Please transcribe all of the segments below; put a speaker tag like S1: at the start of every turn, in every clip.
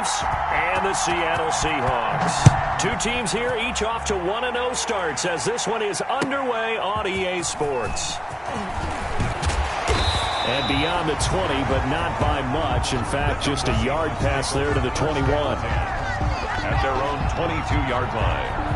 S1: Chiefs and the Seattle Seahawks. Two teams here, each off to 1-0 starts as this one is underway on EA Sports. And beyond the 20, but not by much. In fact, just a yard pass there to the 21.
S2: At their own 22-yard line.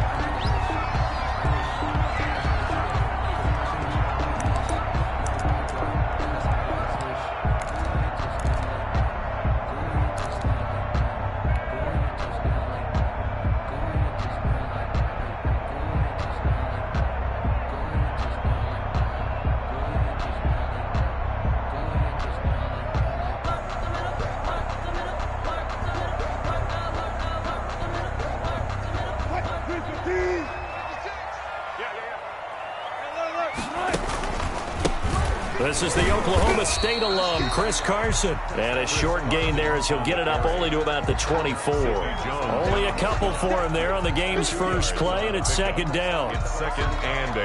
S1: This is the Oklahoma State alum, Chris Carson. And a short gain there as he'll get it up only to about the 24. Only a couple for him there on the game's first play, and it's second down.
S2: It's 2nd and 8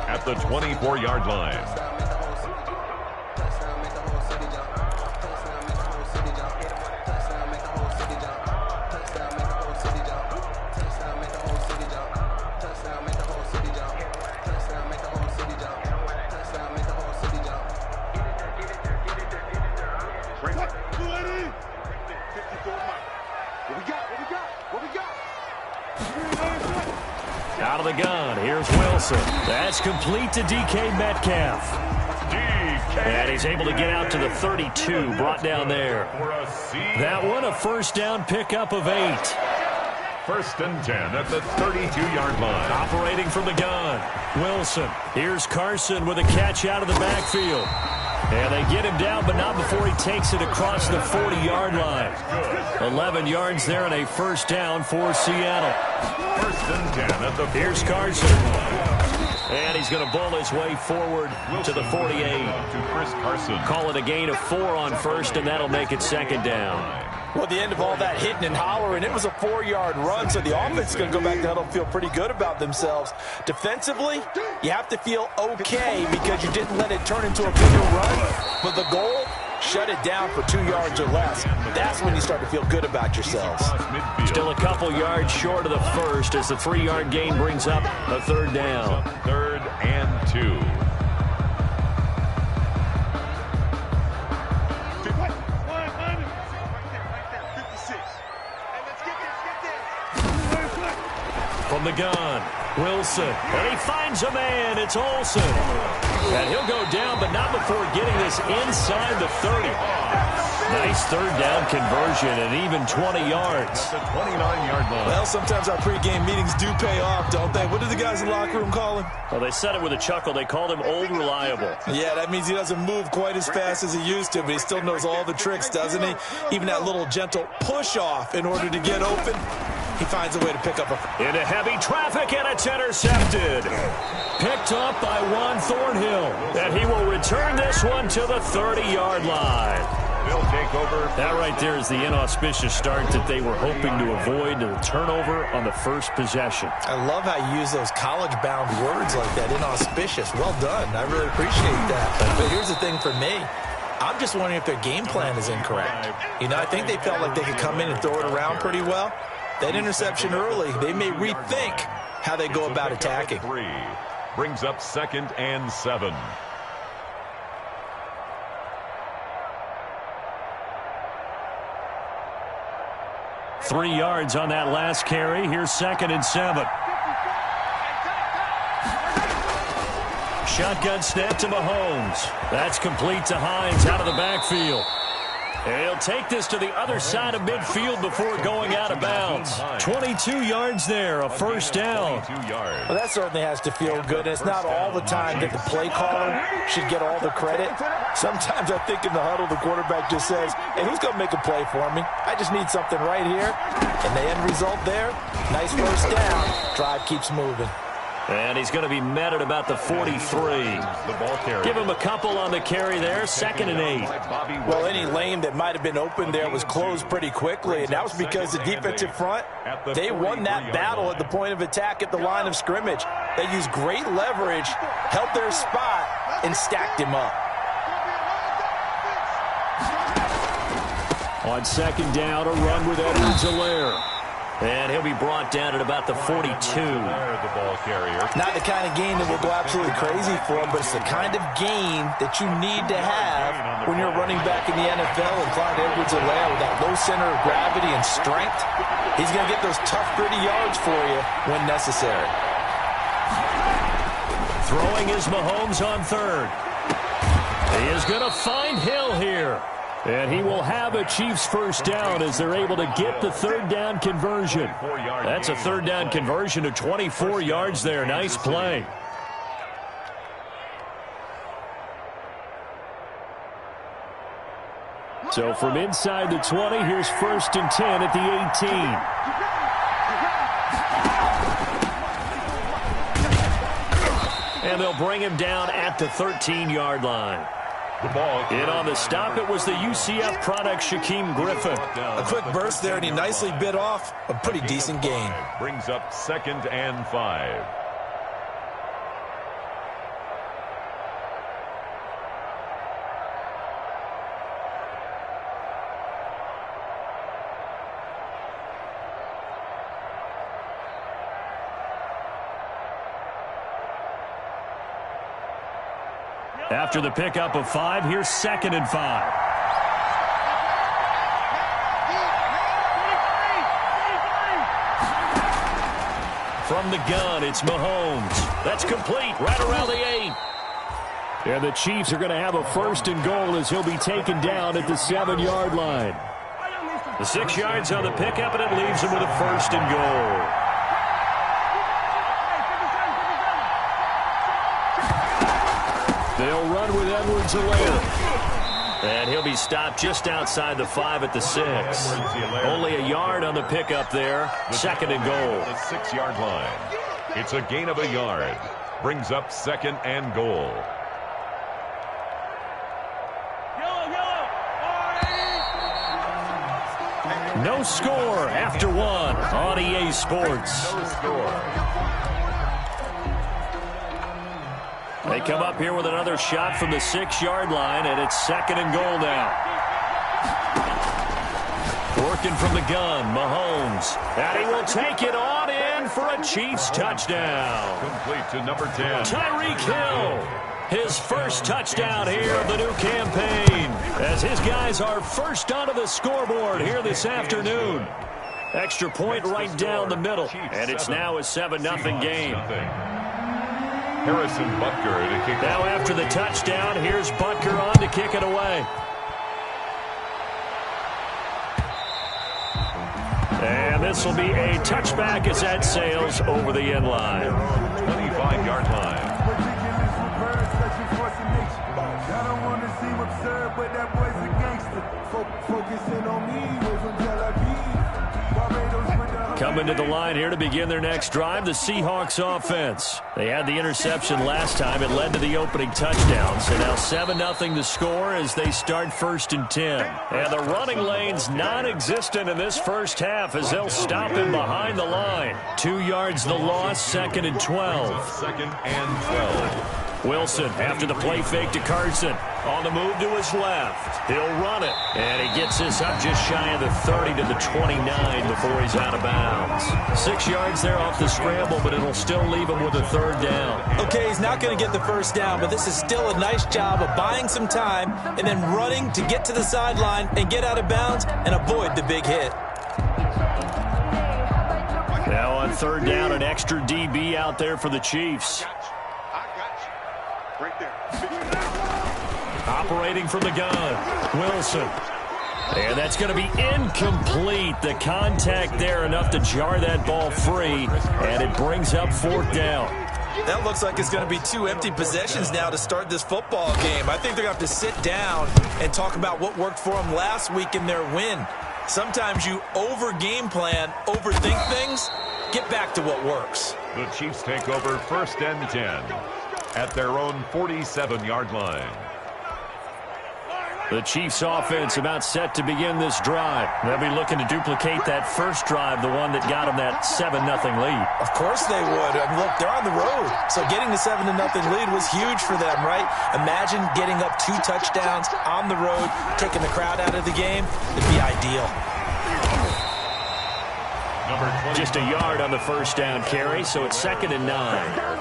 S2: at the 24-yard line.
S1: Out of the gun, here's Wilson. That's complete to DK Metcalf. And he's able to get out to the 32, brought down there. That one, a first down pickup of 8.
S2: 1st and 10 at the 32-yard line.
S1: Operating from the gun, Wilson. Here's Carson with a catch out of the backfield. And they get him down, but not before he takes it across the 40-yard line. 11 yards there and a first down for Seattle.
S2: 1st and 10 at the 40.
S1: Here's Carson. And he's going to bull his way forward to the 48.
S2: To Chris Carson.
S1: Call it a gain of 4 on first, and that'll make it second down.
S3: Well, at the end of all that hitting and hollering, it was a 4-yard run, so the offense is going to go back to huddle and feel pretty good about themselves. Defensively, you have to feel okay because you didn't let it turn into a bigger run. But the goal, shut it down for 2 yards or less. That's when you start to feel good about yourselves.
S1: Still a couple yards short of the first as the 3-yard gain brings up a third down.
S2: 3rd and 2.
S1: From the gun, Wilson, and he finds a man. It's Olsen. And he'll go down, but not before getting this inside the 30. Nice third down conversion and even 20 yards.
S2: The 29-yard line.
S3: Well, sometimes our pregame meetings do pay off, don't they? What do the guys in the locker room call him?
S1: Well, they said it with a chuckle. They called him Old Reliable.
S3: Yeah, that means he doesn't move quite as fast as he used to, but he still knows all the tricks, doesn't he? Even that little gentle push-off in order to get open. He finds a way to pick up
S1: into heavy traffic, and it's intercepted. Picked up by Juan Thornhill. And he will return this one to the 30-yard line.
S2: They'll take over.
S1: That right there is the inauspicious start that they were hoping to avoid, the turnover on the first possession.
S3: I love how you use those college-bound words like that, inauspicious. Well done. I really appreciate that. But here's the thing for me. I'm just wondering if their game plan is incorrect. You know, I think they felt like they could come in and throw it around pretty well. That interception early, they may rethink how they go about attacking.
S2: 3 brings up 2nd and 7.
S1: Three yards on that last carry. Here's 2nd and 7. Shotgun snap to Mahomes. That's complete to Hines out of the backfield. And he'll take this to the other side of midfield before going out of bounds. 22 yards there, a first down.
S3: Well, that certainly has to feel good. It's not all the time that the play caller should get all the credit. Sometimes I think in the huddle, the quarterback just says, hey, who's going to make a play for me? I just need something right here. And the end result there, nice first down. Drive keeps moving.
S1: And he's going to be met at about the 43.
S2: The ball carrier.
S1: Give him a couple on the carry there, 2nd and 8.
S3: Well, any lane that might have been open there was closed pretty quickly, and that was because the defensive front, they won that battle at the point of attack at the line of scrimmage. They used great leverage, held their spot, and stacked him up.
S1: On second down, a run with Edwards-Helaire. And he'll be brought down at about the 42.
S3: Not the kind of game that will go absolutely crazy for him, but it's the kind of game that you need to have when you're running back in the NFL. And Clyde Edwards-Helaire, with that low center of gravity and strength, he's going to get those tough, gritty yards for you when necessary.
S1: Throwing is Mahomes on third. He is going to find Hill here. And he will have a Chiefs first down as they're able to get the third down conversion. That's a third down conversion of 24 yards there. Nice play. So from inside the 20, here's 1st and 10 at the 18. And they'll bring him down at the 13-yard line. In on the stop, it was the UCF product, Shaquem Griffin.
S3: A quick burst there, and he nicely bit off a pretty decent gain.
S2: Brings up 2nd and 5.
S1: After the pickup of 5, here's 2nd and 5. From the gun, it's Mahomes. That's complete right around the 8. And the Chiefs are going to have a 1st and goal as he'll be taken down at the 7-yard line. The 6 yards on the pickup, and it leaves him with a 1st and goal. They'll run with Edwards-Helaire. And he'll be stopped just outside the 5 at the 6. Only a yard on the pickup there. 2nd and goal.
S2: The 6-yard line. It's a gain of a yard. Brings up 2nd and goal.
S1: No score after 1 on EA Sports.
S2: No score.
S1: They come up here with another shot from the 6-yard line, and it's 2nd and goal now. Working from the gun, Mahomes. And he will take it on in for a Chiefs touchdown.
S2: Complete to number 10.
S1: Tyreek Hill. His first touchdown here of the new campaign, as his guys are first onto the scoreboard here this afternoon. Extra point right down the middle, and it's now a 7-0 game.
S2: Harrison Butker to kick it.
S1: Now after the touchdown, here's Butker on to kick it away. And this will be a touchback as that sails over the end line.
S2: 25-yard line.
S1: Coming to the line here to begin their next drive, the Seahawks offense. They had the interception last time. It led to the opening touchdown. So now 7-0 to score as they start 1st and 10. And the running lane's non-existent in this first half as they'll stop him behind the line. 2 yards the loss, 2nd and 12.
S2: 2nd and 12.
S1: Wilson after the play fake to Carson. On the move to his left. He'll run it. And he gets this up just shy of the 30 to the 29 before he's out of bounds. 6 yards there off the scramble, but it'll still leave him with a 3rd down.
S3: Okay, he's not going to get the first down, but this is still a nice job of buying some time and then running to get to the sideline and get out of bounds and avoid the big hit.
S1: Now on 3rd down, an extra DB out there for the Chiefs.
S4: Right there.
S1: Operating from the gun, Wilson. And that's going to be incomplete. The contact there enough to jar that ball free, and it brings up 4th down.
S3: That looks like it's going to be 2 empty possessions now to start this football game. I think they're going to have to sit down and talk about what worked for them last week in their win. Sometimes you over-game plan, overthink things, get back to what works.
S2: The Chiefs take over 1st and 10 at their own 47-yard line.
S1: The Chiefs offense about set to begin this drive. They'll be looking to duplicate that first drive, the one that got them that 7-0 lead.
S3: Of course they would. I mean, look, they're on the road. So getting the 7-0 lead was huge for them, right? Imagine getting up 2 touchdowns on the road, taking the crowd out of the game. It'd be ideal.
S1: Just a yard on the first down carry, so it's 2nd and 9.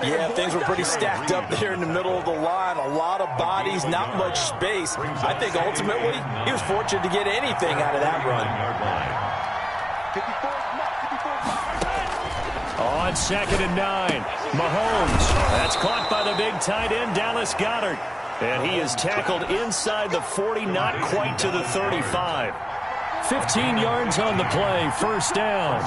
S3: Yeah, things were pretty stacked up there in the middle of the line. A lot of bodies, not much space. I think ultimately he was fortunate to get anything out of that run.
S1: On 2nd and 9, Mahomes. That's caught by the big tight end, Dallas Goedert. And he is tackled inside the 40, not quite to the 35. 15 yards on the play, first down.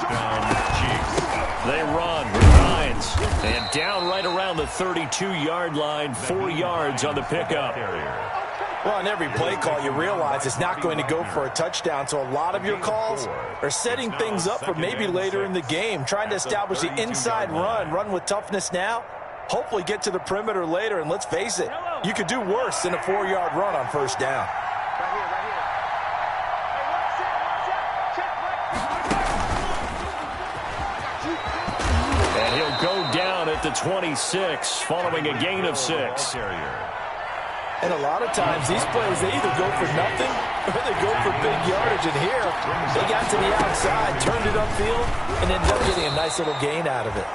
S1: They run with Hines. And down right around the 32-yard line, 4 yards on the pickup.
S3: Well, on every play call, you realize it's not going to go for a touchdown. So a lot of your calls are setting things up for maybe later in the game, trying to establish the inside run with toughness now, hopefully get to the perimeter later. And let's face it, you could do worse than a 4-yard run on first down.
S1: Go down at the 26, following a gain of 6.
S3: And a lot of times, these plays, they either go for nothing or they go for big yardage. And here, they got to the outside, turned it upfield, and ended up getting a nice little gain out of it.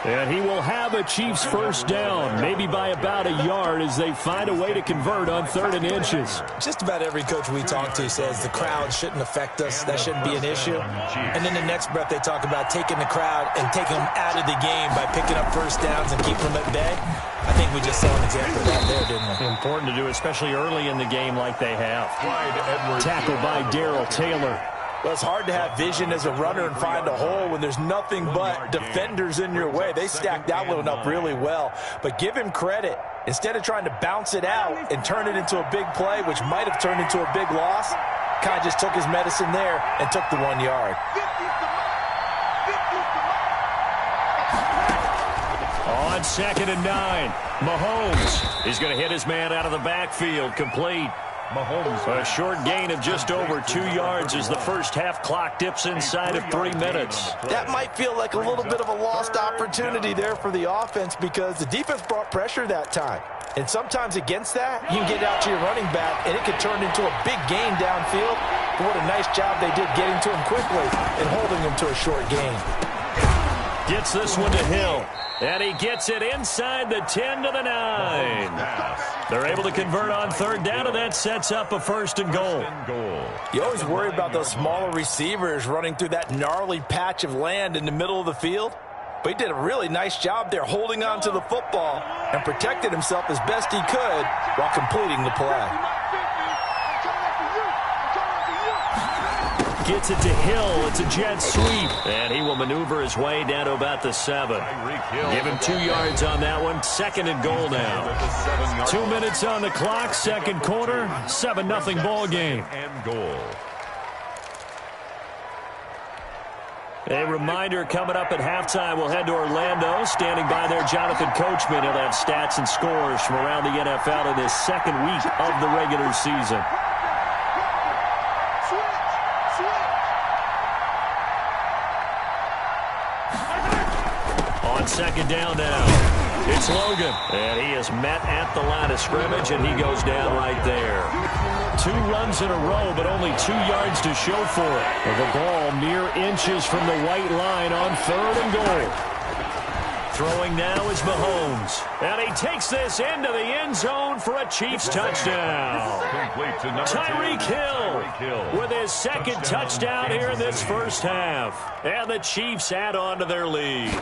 S1: And he will have a Chiefs first down, maybe by about a yard as they find a way to convert on 3rd and inches.
S3: Just about every coach we talk to says the crowd shouldn't affect us. That shouldn't be an issue. And then the next breath they talk about taking the crowd and taking them out of the game by picking up first downs and keeping them at bay. I think we just saw an example of that there, didn't we?
S1: Important to do, especially early in the game like they have. Tackled by Darrell Taylor.
S3: Well, it's hard to have vision as a runner and find a hole when there's nothing but defenders in your way. They stacked that one up really well. But give him credit. Instead of trying to bounce it out and turn it into a big play, which might have turned into a big loss, kind of just took his medicine there and took the 1 yard.
S1: On 2nd and 9, Mahomes. He's going to hit his man out of the backfield, complete. Mahomes, a short gain of just over 2 yards as the first half clock dips inside of 3 minutes.
S3: That might feel like a little bit of a lost opportunity there for the offense because the defense brought pressure that time. And sometimes against that, you can get out to your running back, and it could turn into a big gain downfield. But what a nice job they did getting to him quickly and holding him to a short gain.
S1: Gets this one to Hill. And he gets it inside the 10 to the 9. They're able to convert on 3rd down, and that sets up a 1st and goal.
S3: You always worry about those smaller receivers running through that gnarly patch of land in the middle of the field. But he did a really nice job there holding on to the football and protected himself as best he could while completing the play.
S1: Gets it to Hill. It's a jet sweep. And he will maneuver his way down to about the 7. Give him 2 yards on that one. 2nd and goal now. 2 minutes on the clock. 2nd quarter. 7-0 ball game. A reminder coming up at halftime. We'll head to Orlando. Standing by there, Jonathan Coachman. He'll have stats and scores from around the NFL in this 2nd week of the regular season. On 2nd down now, it's Logan. And he is met at the line of scrimmage, and he goes down right there. 2 runs in a row, but only 2 yards to show for it. The ball mere inches from the white line on 3rd and goal. Throwing now is Mahomes. And he takes this into the end zone for a Chiefs touchdown. Tyreek Hill with his 2nd touchdown here in this first half. And the Chiefs add on to their lead.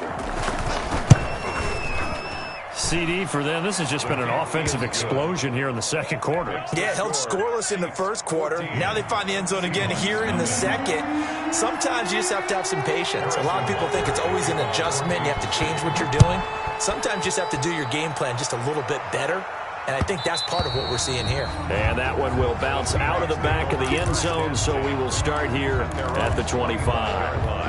S1: CD for them. This has just been an offensive explosion here in the 2nd quarter.
S3: Yeah, held scoreless in the 1st quarter. Now they find the end zone again here in the 2nd. Sometimes you just have to have some patience. A lot of people think it's always an adjustment. You have to change what you're doing. Sometimes you just have to do your game plan just a little bit better. And I think that's part of what we're seeing here.
S1: And that one will bounce out of the back of the end zone, so we will start here at the 25.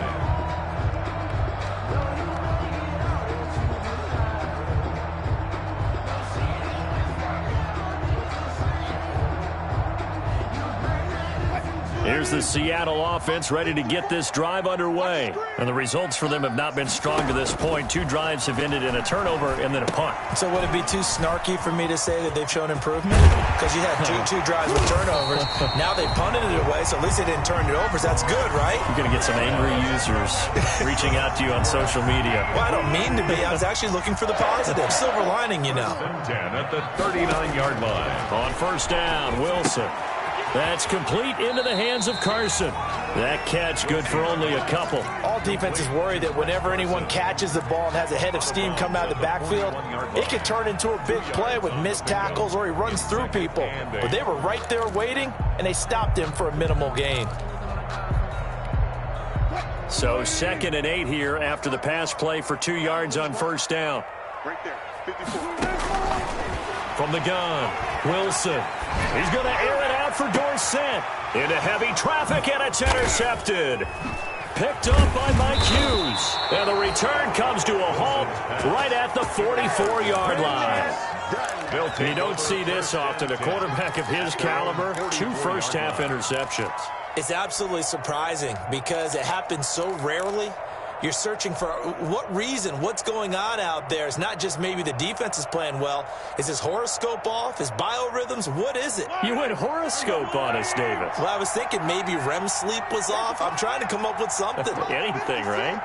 S1: here's the Seattle offense ready to get this drive underway. And the results for them have not been strong to this point. 2 drives have ended in a turnover and then a punt.
S3: So would it be too snarky for me to say that they've shown improvement? Because you had two drives with turnovers. Now they punted it away, so at least they didn't turn it over. So that's good, right?
S1: You're going to get some angry users reaching out to you on social media.
S3: Well, I don't mean to be. I was actually looking for the positive. Silver lining, you know.
S2: 10 at the 39-yard line.
S1: On first down, Wilson. That's complete into the hands of Carson. That catch good for only a couple.
S3: All defenses worry that whenever anyone catches the ball and has a head of steam come out of the backfield, it can turn into a big play with missed tackles or he runs through people. But they were right there waiting, and they stopped him for a minimal gain.
S1: So 2nd and 8 here after the pass play for 2 yards on first down.
S4: Right there, 54.
S1: From the gun, Wilson. He's going to air it out for Dorsett. Into heavy traffic, and it's intercepted. Picked up by Mike Hughes. And the return comes to a halt right at the 44-yard line. You don't see this often. A quarterback of his caliber, 2 first-half interceptions.
S3: It's absolutely surprising because it happens so rarely. You're searching for what reason, what's going on out there. It's not just maybe the defense is playing well. Is his horoscope off? His biorhythms? What is it?
S1: You went horoscope on us, David.
S3: Well, I was thinking maybe REM sleep was off. I'm trying to come up with something.
S1: Anything, right?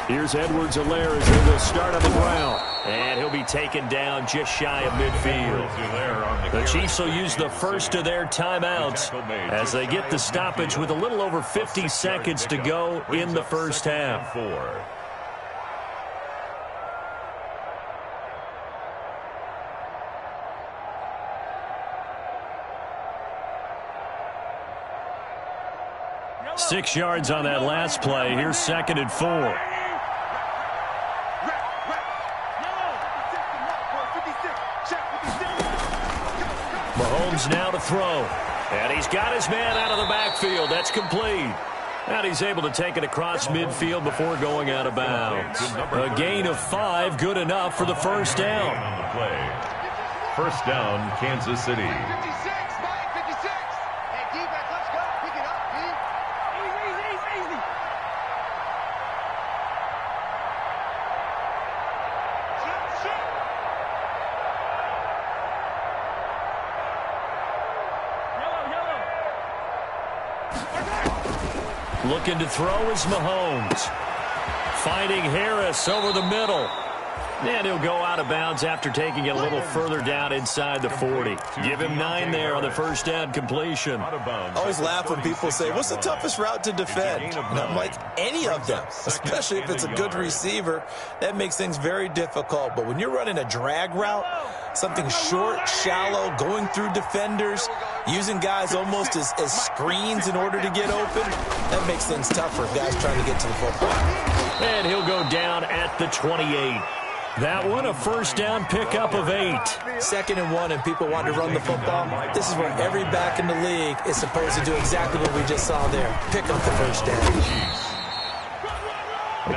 S1: Here's Edwards-Helaire as they will start on the ground. And he'll be taken down just shy of midfield. The Chiefs will use the first of their timeouts as they get the stoppage with a little over 50 seconds to go in the first half. 6 yards on that last play. Here's 2nd and 4. Mahomes now to throw. And he's got his man out of the backfield. That's complete. And he's able to take it across midfield before going out of bounds. A gain of 5, good enough for the first down.
S2: First down, Kansas City.
S4: 56, 56. Hey, defense, let's go. Pick it up, dude. Easy.
S1: Looking to throw is Mahomes. Finding Harris over the middle. And he'll go out of bounds after taking it a little further down inside the 40. Give him 9 there on the first down completion.
S3: I always laugh when people say, what's the toughest route to defend? And I'm like, any of them, especially if it's a good receiver. That makes things very difficult. But when you're running a drag route, something short, shallow, going through defenders, using guys almost as screens in order to get open, that makes things tougher if guys trying to get to the football.
S1: And he'll go down at the 28. That one, a first down pickup of 8.
S3: 2nd and 1, and people want to run the football. This is where every back in the league is supposed to do exactly what we just saw there. Pick up the first down.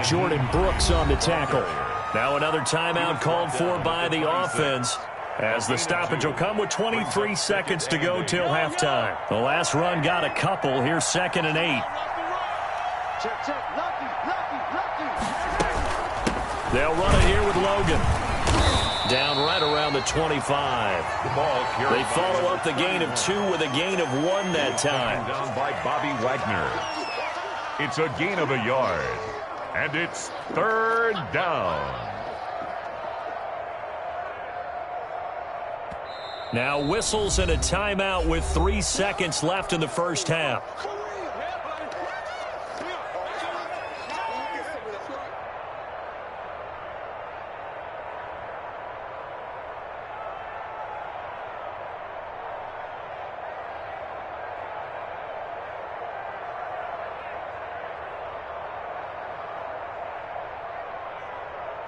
S1: Jordan Brooks on the tackle. Now another timeout called for by the offense, as the stoppage will come with 23 seconds to go till halftime. The last run got a couple. Here's 2nd and 8.
S4: Check. Lucky.
S1: They'll run it here with Logan. Down right around the 25. They follow up the gain of 2 with a gain of 1 that time.
S2: Down by Bobby Wagner. It's a gain of a yard. And it's 3rd down.
S1: Now whistles and a timeout with 3 seconds left in the first half.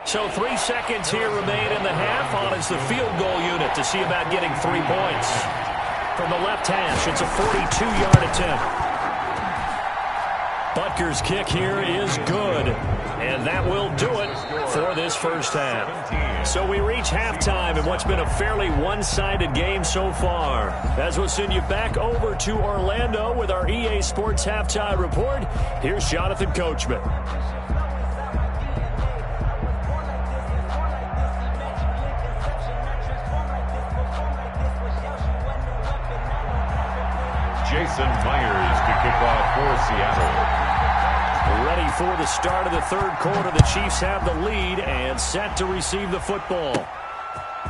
S1: So 3 seconds here remain in the half. On is the field goal unit to see about getting 3 points. From the left hash, it's a 42-yard attempt. Butker's kick here is good. And that will do it for this first half. So we reach halftime in what's been a fairly one-sided game so far. As we'll send you back over to Orlando with our EA Sports Halftime Report, here's Jonathan Coachman.
S2: Jason Myers to kick off for Seattle.
S1: Ready for the start of the third quarter. The Chiefs have the lead and set to receive the football.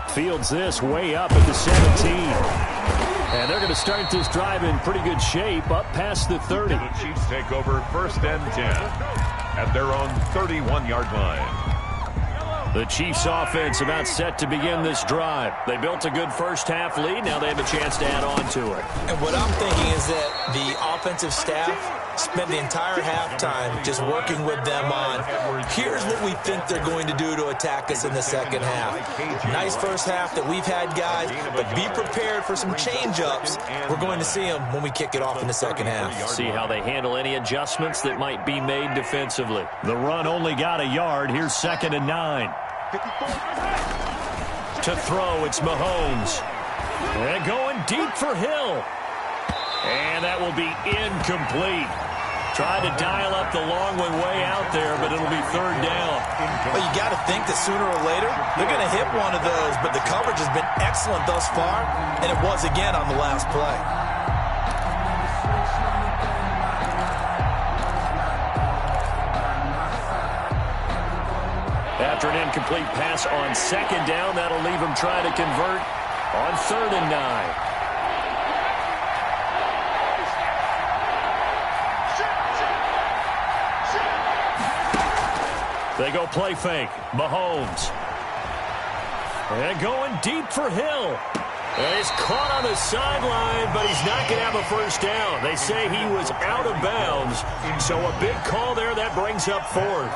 S1: Fields this way up at the 17. And they're going to start this drive in pretty good shape up past the 30.
S2: The Chiefs take over 1st and 10 at their own 31-yard line.
S1: The Chiefs offense about set to begin this drive. They built a good first half lead. Now they have a chance to add on to it.
S3: And what I'm thinking is that the offensive staff spent the entire halftime just working with them on, here's what we think they're going to do to attack us in the second half. Nice first half that we've had, guys, but be prepared for some change-ups. We're going to see them when we kick it off in the second half.
S1: See how they handle any adjustments that might be made defensively. The run only got a yard. Here's 2nd and 9. To throw, it's Mahomes. And going deep for Hill. And that will be incomplete. Tried to dial up the long one way out there, but it'll be 3rd down.
S3: Well, you got to think that sooner or later, they're going to hit one of those, but the coverage has been excellent thus far, and it was again on the last play.
S1: After an incomplete pass on 2nd down, that'll leave him trying to convert on 3rd and 9. They go play fake. Mahomes. And going deep for Hill. And he's caught on the sideline, but he's not going to have a first down. They say he was out of bounds. So a big call there that brings up 4th.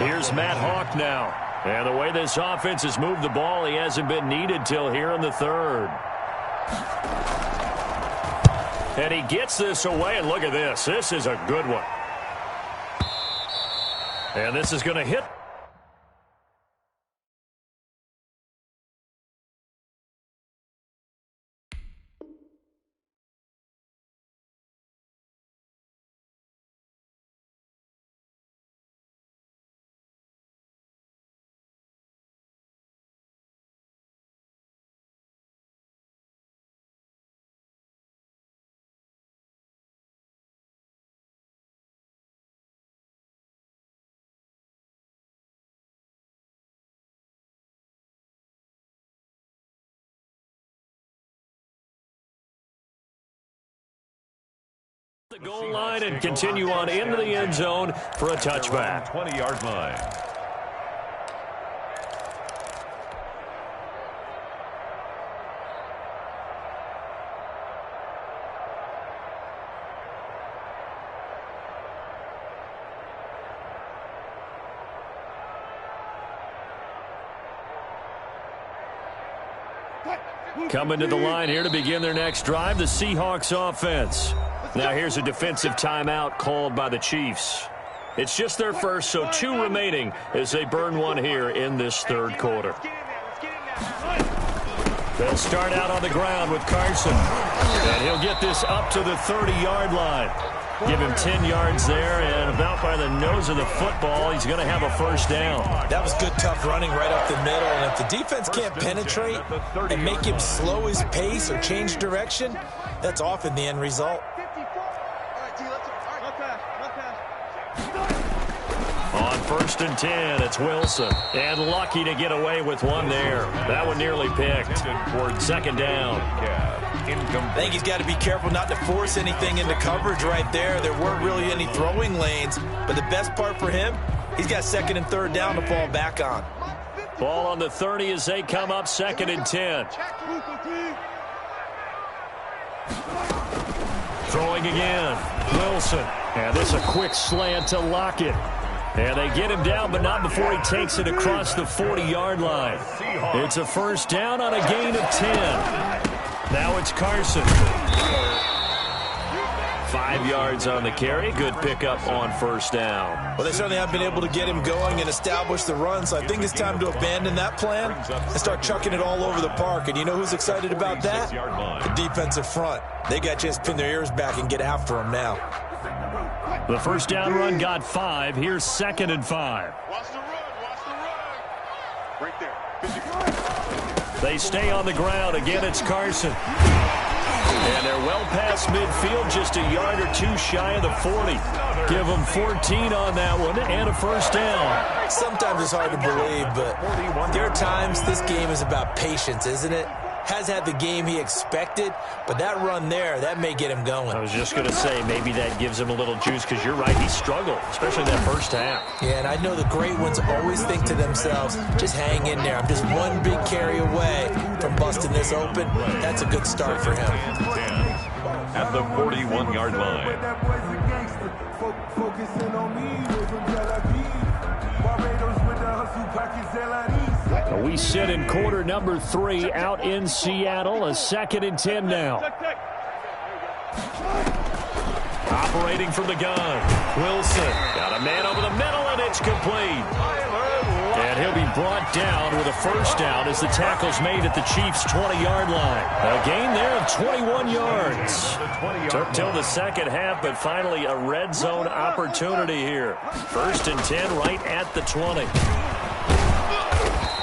S1: Here's Matt Hawk now. And the way this offense has moved the ball, he hasn't been needed till here in the 3rd. And he gets this away, and look at this. This is a good one. And this is going to hit. The goal line and continue on into the end zone for a touchback.
S2: 20-yard line.
S1: Coming to the line here to begin their next drive, the Seahawks offense. Now here's a defensive timeout called by the Chiefs. It's just their first, so 2 remaining as they burn one here in this 3rd quarter. They'll start out on the ground with Carson. And he'll get this up to the 30-yard line. Give him 10 yards there, and about by the nose of the football, he's going to have a first down.
S3: That was good, tough running right up the middle, and if the defense can't penetrate and make him slow his pace or change direction, that's often the end result.
S1: On 1st and 10, it's Wilson. And lucky to get away with one there. That one nearly picked. 2nd down.
S3: I think he's got to be careful not to force anything into coverage right there. There weren't really any throwing lanes, but the best part for him, he's got 2nd and 3rd down to fall back on.
S1: Ball on the 30 as they come up 2nd and 10. Throwing again. Wilson. And this a quick slant to Lockett. And they get him down, but not before he takes it across the 40-yard line. It's a first down on a gain of 10. Now it's Carson. 5 yards on the carry. Good pickup on first down.
S3: Well, they certainly have been able to get him going and establish the run, so I think it's time to abandon that plan and start chucking it all over the park. And you know who's excited about that? The defensive front. They got a chance to pin their ears back and get after him now.
S1: The first down run got 5. Here's 2nd and 5.
S4: Watch the run. Watch the run. Right there.
S1: They stay on the ground. Again, it's Carson. And they're well past midfield, just a yard or two shy of the 40. Give them 14 on that one and a first down.
S3: Sometimes it's hard to believe, but there are times this game is about patience, isn't it? Has had the game he expected, but that run there, that may get him going.
S1: I was just going to say, maybe that gives him a little juice, because you're right, he struggled, especially in that first half.
S3: Yeah, and I know the great ones always think to themselves, just hang in there. I'm just one big carry away from busting this open. That's a good start for him.
S2: At the 41-yard line.
S1: We sit in quarter number 3 out in Seattle. A 2nd and 10 now. Operating from the gun. Wilson got a man over the middle, and it's complete. And he'll be brought down with a first down as the tackle's made at the Chiefs' 20-yard line. A gain there of 21 yards. Took till the second half, but finally a red zone opportunity here. 1st and 10 right at the 20.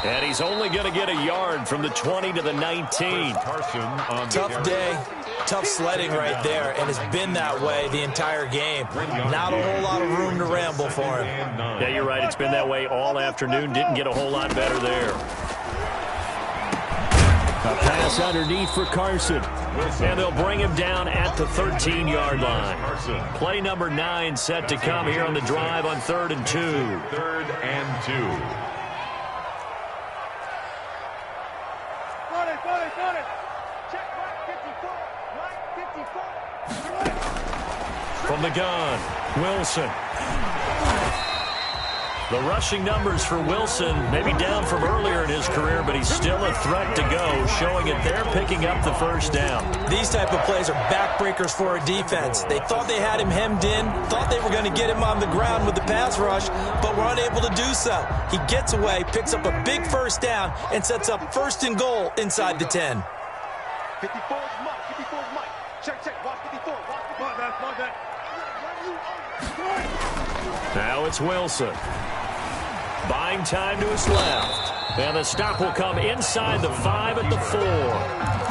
S1: And he's only going to get a yard from the 20 to the 19.
S3: Tough day, tough sledding right there, and it's been that way the entire game. Not a whole lot of room to ramble for him.
S1: Yeah, you're right. It's been that way all afternoon. Didn't get a whole lot better there. A pass underneath for Carson. And they'll bring him down at the 13-yard line. Play number 9 set to come here on the drive on 3rd and 2.
S2: 3rd and 2.
S4: Got it. Check right 54. Right 54.
S1: From the gun, Wilson. The rushing numbers for Wilson maybe down from earlier in his career, but he's still a threat to go, showing it there, picking up the first down.
S3: These type of plays are backbreakers for a defense. They thought they had him hemmed in, thought they were going to get him on the ground with the pass rush, but were unable to do so. He gets away, picks up a big first down, and sets up 1st and goal inside the 10.
S4: 54 is Mike. 54 is Mike. Check. Watch 54. Watch 54. Mark that.
S1: Now it's Wilson. Buying time to his left. And the stop will come inside the 5 at the 4.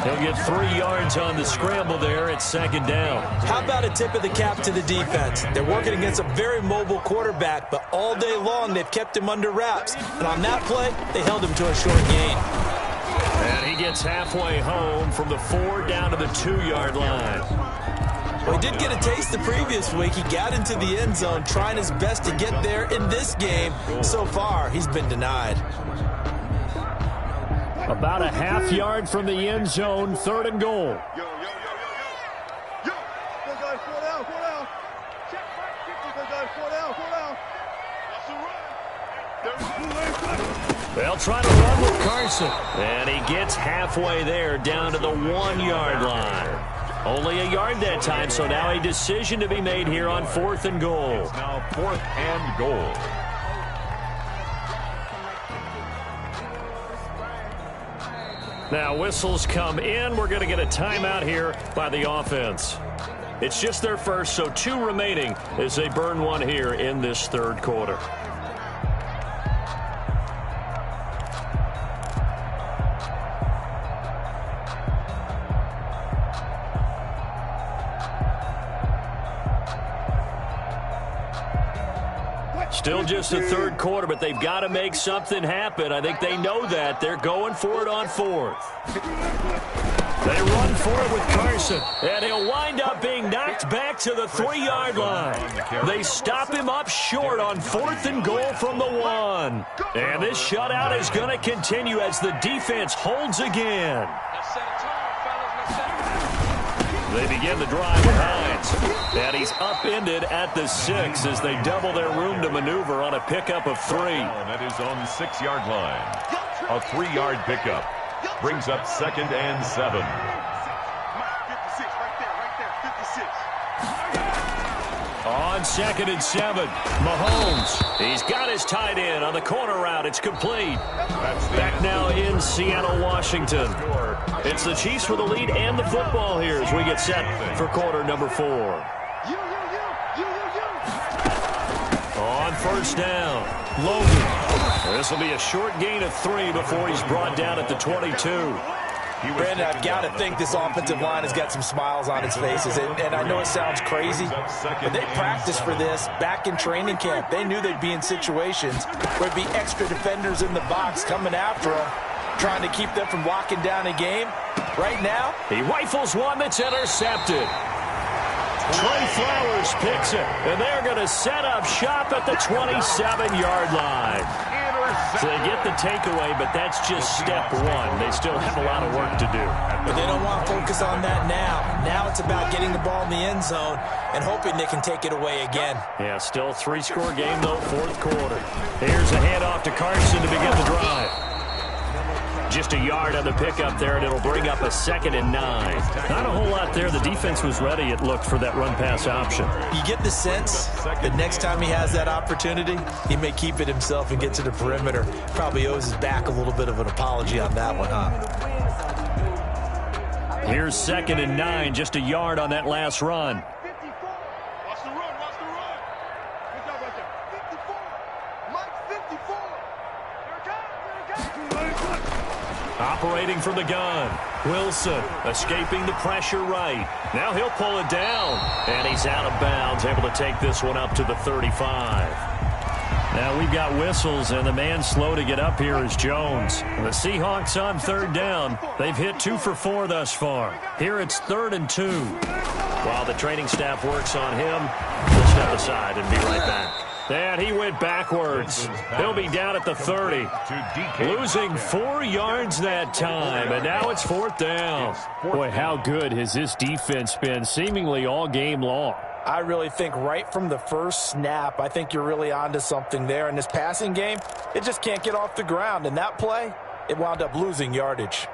S1: He'll get 3 yards on the scramble there at 2nd down.
S3: How about a tip of the cap to the defense? They're working against a very mobile quarterback, but all day long they've kept him under wraps. And on that play, they held him to a short gain.
S1: And he gets halfway home from the 4 down to the 2-yard line.
S3: Well, he did get a taste the previous week. He got into the end zone, trying his best to get there in this game. So far, he's been denied.
S1: About a half yard from the end zone, 3rd and goal.
S4: Yo. Go guys, 4 down. Check right 50. Go guys, 4 down. Watch the run.
S1: They'll try to run with Carson. And he gets halfway there, down to the 1-yard line. Only a yard that time, so now a decision to be made here on 4th and goal.
S2: It's now 4th and goal.
S1: Now whistles come in. We're going to get a timeout here by the offense. It's just their first, so 2 remaining as they burn 1 here in this 3rd quarter. Still just the 3rd quarter, but they've got to make something happen. I think they know that. They're going for it on 4th. They run for it with Carson, and he'll wind up being knocked back to the 3-yard line. They stop him up short on 4th and goal from the 1. And this shutout is going to continue as the defense holds again. They begin the drive with Hines. And he's upended at the 6 as they double their room to maneuver on a pickup of 3.
S2: That is on the 6-yard line. A 3-yard pickup brings up 2nd and 7.
S4: Mike, 56, right there, 56.
S1: On 2nd and 7, Mahomes. He's got his tight end on the corner route. It's complete. Back now in Seattle, Washington. It's the Chiefs with the lead and the football here as we get set for quarter number 4. On 1st down, Logan. This will be a short gain of 3 before he's brought down at the 22.
S3: Brandon, I've got to think this offensive line has got some smiles on its faces. And I know it sounds crazy, but they practiced for this back in training camp. They knew they'd be in situations where there'd be extra defenders in the box coming after them, trying to keep them from locking down a game. Right now,
S1: he rifles one that's intercepted. Trey Flowers picks it, and they're going to set up shop at the 27-yard line. So they get the takeaway, but that's just step 1. They still have a lot of work to do.
S3: But they don't want to focus on that now. Now it's about getting the ball in the end zone and hoping they can take it away again.
S1: Yeah, still 3-score game, though, 4th quarter. Here's a handoff to Carson to begin the drive. Just a yard on the pickup there, and it'll bring up a 2nd and 9. Not a whole lot there. The defense was ready, it looked, for that run-pass option.
S3: You get the sense that next time he has that opportunity, he may keep it himself and get to the perimeter. Probably owes his back a little bit of an apology on that one, huh?
S1: Here's 2nd and 9, just a yard on that last run. Operating from the gun. Wilson escaping the pressure right. Now he'll pull it down. And he's out of bounds, able to take this one up to the 35. Now we've got whistles, and the man slow to get up here is Jones. The Seahawks on 3rd down. They've hit 2 for 4 thus far. Here it's 3rd and 2. While the training staff works on him, we'll step aside and be right back. And he went backwards. He'll be down at the 30. Losing 4 yards that time, and now it's 4th down. Boy, how good has this defense been seemingly all game long?
S3: I really think right from the first snap, I think you're really onto something there. In this passing game, it just can't get off the ground. And that play, it wound up losing yardage.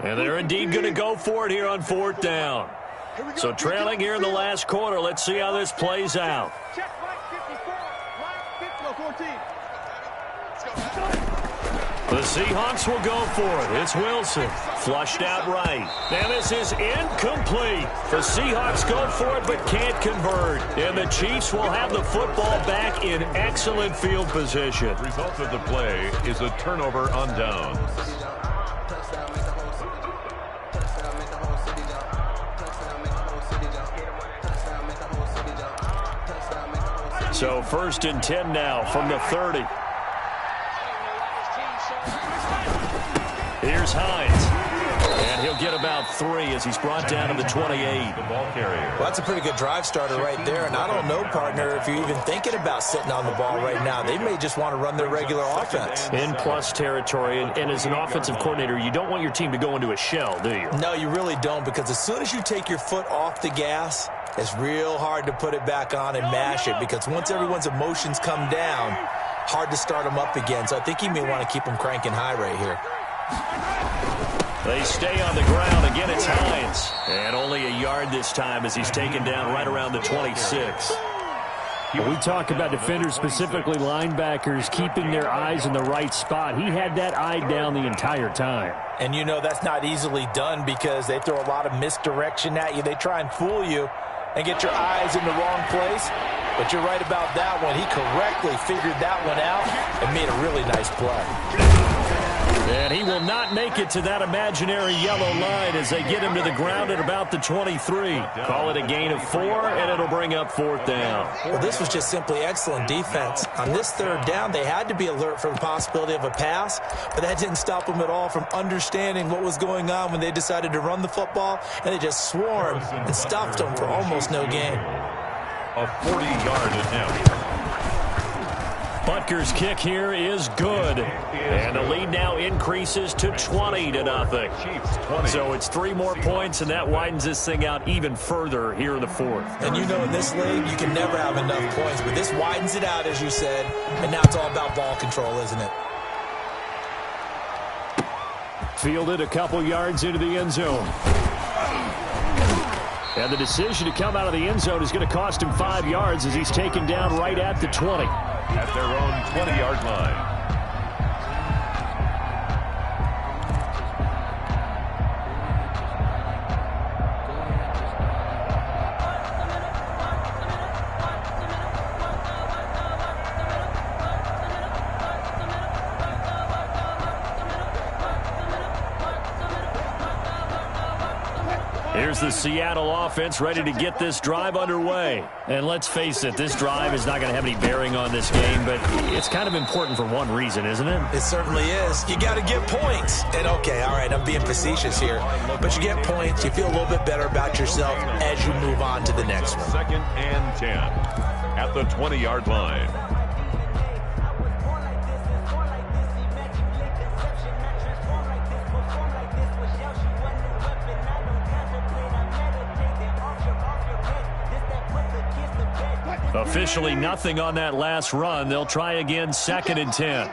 S1: And they're indeed going to go for it here on 4th down. So trailing here in the last quarter. Let's see how this plays out. The Seahawks will go for it. It's Wilson. Flushed out right. And this is incomplete. The Seahawks go for it but can't convert. And the Chiefs will have the football back in excellent field position.
S2: The result of the play is a turnover on downs.
S1: So 1st and 10 now from the 30. Here's Hines. And he'll get about 3 as he's brought down to the 28.
S2: The ball carrier.
S3: Well, that's a pretty good drive starter right there. And I don't know, partner, if you're even thinking about sitting on the ball right now. They may just want to run their regular offense.
S1: In plus territory. And as an offensive coordinator, you don't want your team to go into a shell, do you?
S3: No, you really don't, because as soon as you take your foot off the gas, it's real hard to put it back on and mash it, because once everyone's emotions come down, hard to start them up again. So I think he may want to keep them cranking high right here.
S1: They stay on the ground. Again, it's Hines. And only a yard this time as he's taken down right around the 26.
S5: When we talk about defenders, specifically linebackers, keeping their eyes in the right spot, he had that eye down the entire time.
S3: And you know that's not easily done, because they throw a lot of misdirection at you. They try and fool you and get your eyes in the wrong place. But you're right about that one. He correctly figured that one out and made a really nice play.
S1: And he will not make it to that imaginary yellow line as they get him to the ground at about the 23. Call it a gain of 4, and it'll bring up 4th down.
S3: Well, this was just simply excellent defense. On this 3rd down, they had to be alert for the possibility of a pass, but that didn't stop them at all from understanding what was going on when they decided to run the football, and they just swarmed and stuffed them for almost no gain.
S2: A 40-yard attempt.
S1: Butker's kick here is good. And the lead now increases to 20-0. So it's 3 more points, and that widens this thing out even further here in the 4th.
S3: And you know, in this league, you can never have enough points, but this widens it out, as you said, and now it's all about ball control, isn't it?
S5: Fielded a couple yards into the end zone. And the decision to come out of the end zone is going to cost him 5 yards as he's taken down right at the 20.
S2: At their own 20-yard line.
S1: Here's the Seattle offense ready to get this drive underway. And let's face it, this drive is not going to have any bearing on this game, but it's kind of important for one reason, isn't it?
S3: It certainly is. You got to get points. And okay, all right, I'm being facetious here, but you get points, you feel a little bit better about yourself as you move on to the next one.
S2: 2nd and 10 at the 20-yard line.
S1: Officially nothing on that last run. They'll try again, 2nd and 10.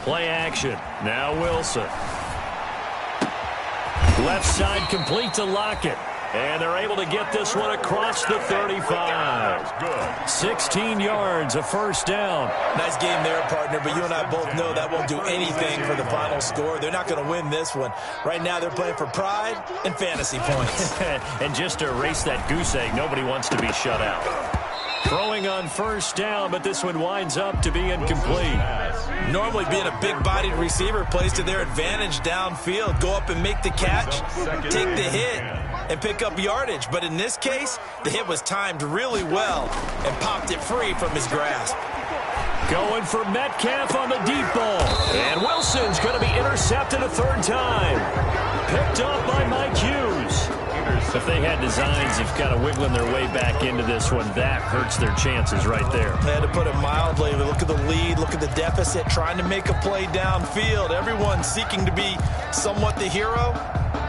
S1: Play action. Now Wilson. Left side complete to Lockett. And they're able to get this one across the 35. 16 yards, a first down.
S3: Nice game there, partner, but you and I both know that won't do anything for the final score. They're not going to win this one. Right now they're playing for pride and fantasy points.
S1: And just to erase that goose egg, nobody wants to be shut out. Throwing on first down, but this one winds up to be incomplete.
S3: Normally being a big-bodied receiver plays to their advantage downfield. Go up and make the catch, take the hit, and pick up yardage. But in this case, the hit was timed really well and popped it free from his grasp.
S1: Going for Metcalf on the deep ball. And Wilson's going to be intercepted a 3rd time. Picked off by Mike Hughes. If they had designs of kind of wiggling their way back into this one, that hurts their chances right there.
S3: They had to put it mildly. Look at the lead, look at the deficit, trying to make a play downfield. Everyone seeking to be somewhat the hero.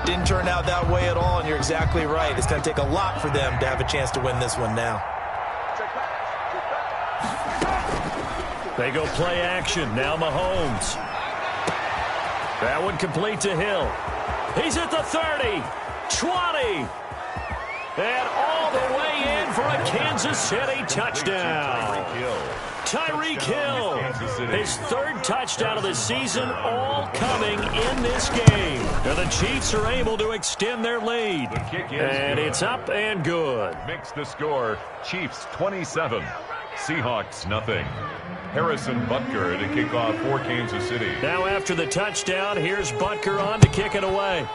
S3: Didn't turn out that way at all, and you're exactly right. It's going to take a lot for them to have a chance to win this one now.
S1: They go play action. Now Mahomes. That one complete to Hill. He's at the 30. 20. And all the way in for a Kansas City touchdown. Tyreek Hill. His 3rd touchdown of the season, all coming in this game. And the Chiefs are able to extend their lead. And it's up and good.
S2: Makes the score Chiefs 27, Seahawks nothing. Harrison Butker to kick off for Kansas City.
S1: Now after the touchdown, here's Butker on to kick it away.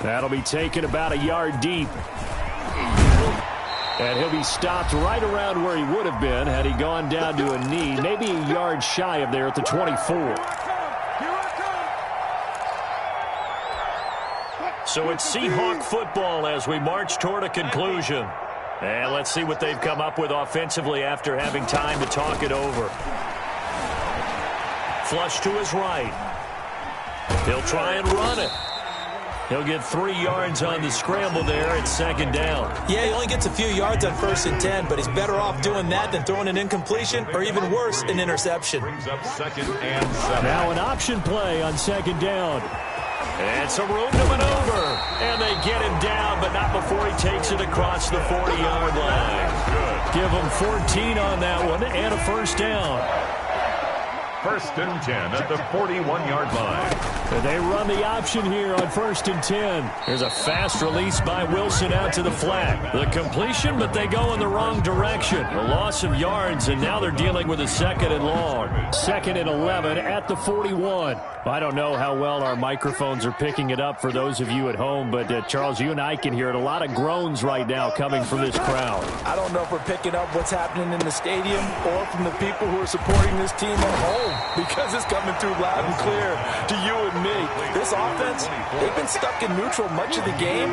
S1: That'll be taken about a yard deep. And he'll be stopped right around where he would have been had he gone down to a knee, maybe a yard shy of there at the 24. So it's Seahawk football as we march toward a conclusion. And let's see what they've come up with offensively after having time to talk it over. Flush to his right. He'll try and run it. He'll get 3 yards on the scramble there at 2nd down.
S3: Yeah, he only gets a few yards on 1st and 10, but he's better off doing that than throwing an incompletion or even worse, an interception.
S2: Brings up 2nd and 7.
S1: Now an option play on 2nd down. And some room to maneuver. And they get him down, but not before he takes it across the 40-yard line. Give him 14 on that one and a first down.
S2: 1st and 10 at the 41-yard line.
S1: And they run the option here on 1st and 10. There's a fast release by Wilson out to the flat. The completion, but they go in the wrong direction. A loss of yards, and now they're dealing with a 2nd and long. 2nd and 11 at the 41. I don't know how well our microphones are picking it up for those of you at home, but Charles, you and I can hear it. A lot of groans right now coming from this crowd.
S3: I don't know if we're picking up what's happening in the stadium or from the people who are supporting this team at home, because it's coming through loud and clear to you and me. This offense, they've been stuck in neutral much of the game,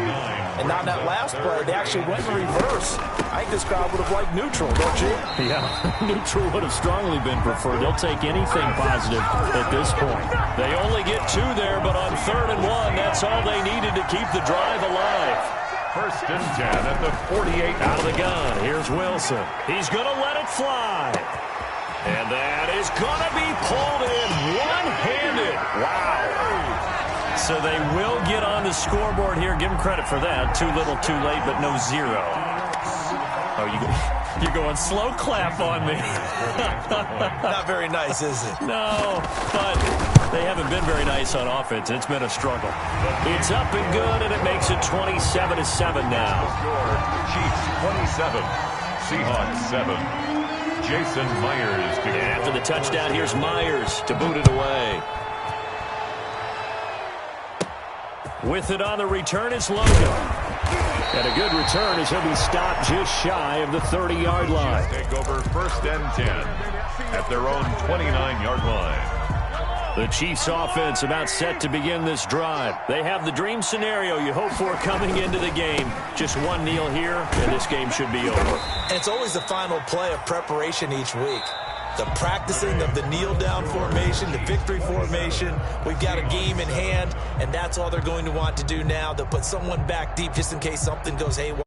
S3: and on that last play, they actually went in reverse. I think this crowd would have liked neutral, don't you?
S1: Yeah, neutral would have strongly been preferred. They'll take anything positive at this point. They only get 2 there, but on 3rd and 1, that's all they needed to keep the drive alive.
S2: 1st and 10 at the 48.
S1: Out of the gun, here's Wilson. He's going to let it fly. And that is going to be pulled in one-handed. Wow. So they will get on the scoreboard here. Give them credit for that. Too little, too late, but no zero. Oh, you're going slow clap on me.
S3: Not very nice, is it?
S1: No, but they haven't been very nice on offense. It's been a struggle. It's up and good, and it makes it 27-7 now.
S2: Chiefs 27, Seahawks 7. Jason Myers to
S1: And after the touchdown, here's Myers to boot it away. With it on the return, it's Logan. And a good return as he'll be stopped just shy of the 30-yard line.
S2: take over 1st and 10 at their own 29-yard line.
S1: The Chiefs offense about set to begin this drive. They have the dream scenario you hope for coming into the game. Just one kneel here, and this game should be over.
S3: And it's always the final play of preparation each week. The practicing of the kneel-down formation, the victory formation. We've got a game in hand, and that's all they're going to want to do now. They'll put someone back deep just in case something goes haywire.